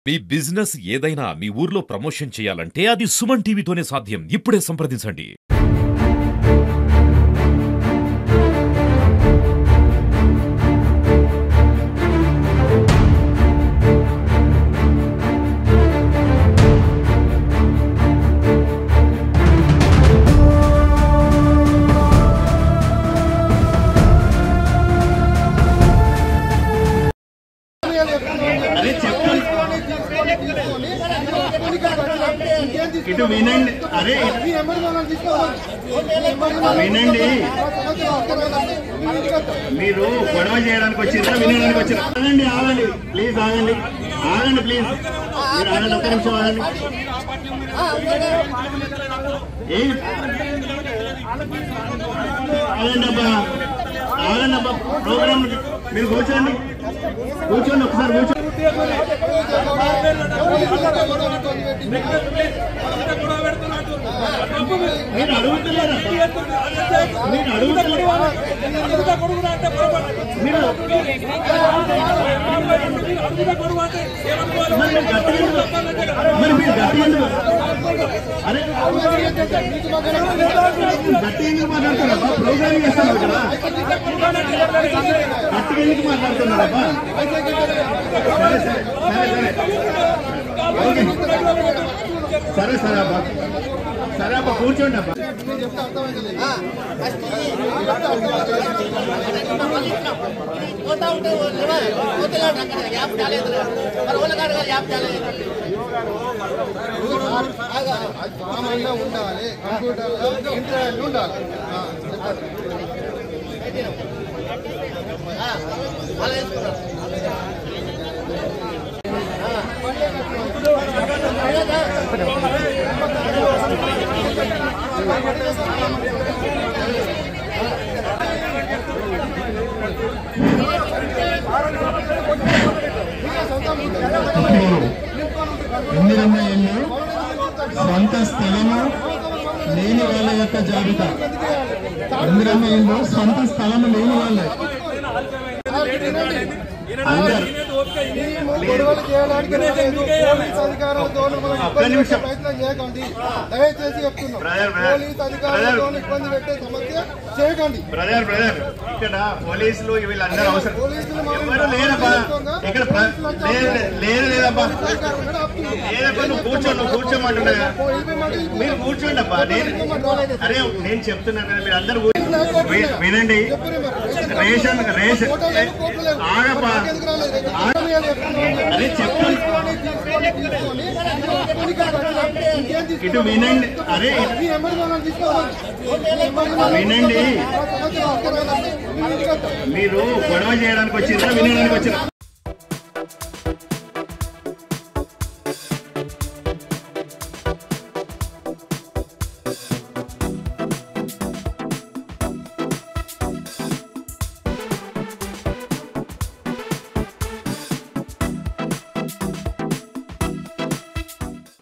మీ business ఏదైనా మీ ఊర్లో promotion చేయాలంటే అది సుమన్ టీవీతోనే సాధ్యం. ఇప్పుడే సంప్రదించండి. ఇటు వినండి. అరే వినండి, మీరు గొడవ చేయడానికి వచ్చిందా వినడానికి వచ్చిందా? ఆగండి ఆగండి ప్లీజ్, ఆగండి ఆగండి ప్లీజ్, మీరు ఆగండి, ఒక్క నిమిషం ఆగండి. ఆగండి అబ్బా, ఆగండి అబ్బా, ప్రోగ్రామ్ మీరు కూర్చోండి, కూర్చోండి ఒకసారి కూర్చోండి. మీరు అడుగుతున్నారా? మీరు అడుగుతున్నారా? మరి మీరు గట్టి ఎందుకు? అరే గట్టి ఎందుకు మాట్లాడుతున్నారా? ప్రోగ్రామింగ్ చేస్తున్నారు కదా, గట్టిగా ఎందుకు మాట్లాడుతున్నారబ్బా? సరే సరే అబ్బా, సరే అబ్బా కూర్చోండి అబ్బా. ఉండాలి కంప్యూటర్లో ఇంటర్నెట్ ఉండాలి. ఎన్నిరన్న ఇల్లు సొంత స్థలము లేని వాళ్ళ యొక్క జాబితా. ఎన్నిరన్న ఇల్లు సొంత స్థలము లేని వాళ్ళే గొడవలు చేయడానికి పోలీస్ అధికారులతో ప్రయత్నం చేయకండి. దయచేసి చెప్తున్నాం, పోలీస్ అధికారులతో ఇబ్బంది పెట్టే సమస్య చేయకండి. బ్రదర్ ఇక్కడ పోలీసులు వీళ్ళందరూ అవసరం ఎవరు లేరబ్బా, ఇక్కడ లేదు లేదబ్బా, లేదబ్బా, నువ్వు కూర్చోమంటున్నా, మీరు కూర్చోండి అబ్బా. అరే నేను చెప్తున్నాను కదా, మీరు అందరూ వినండి. రేషన్ ఆగబ్బా, అరే చెప్పండి, ఇటు వినండి. అరే వినండి, మీరు గొడవ చేయడానికి వచ్చిందా వినడానికి వచ్చిందా?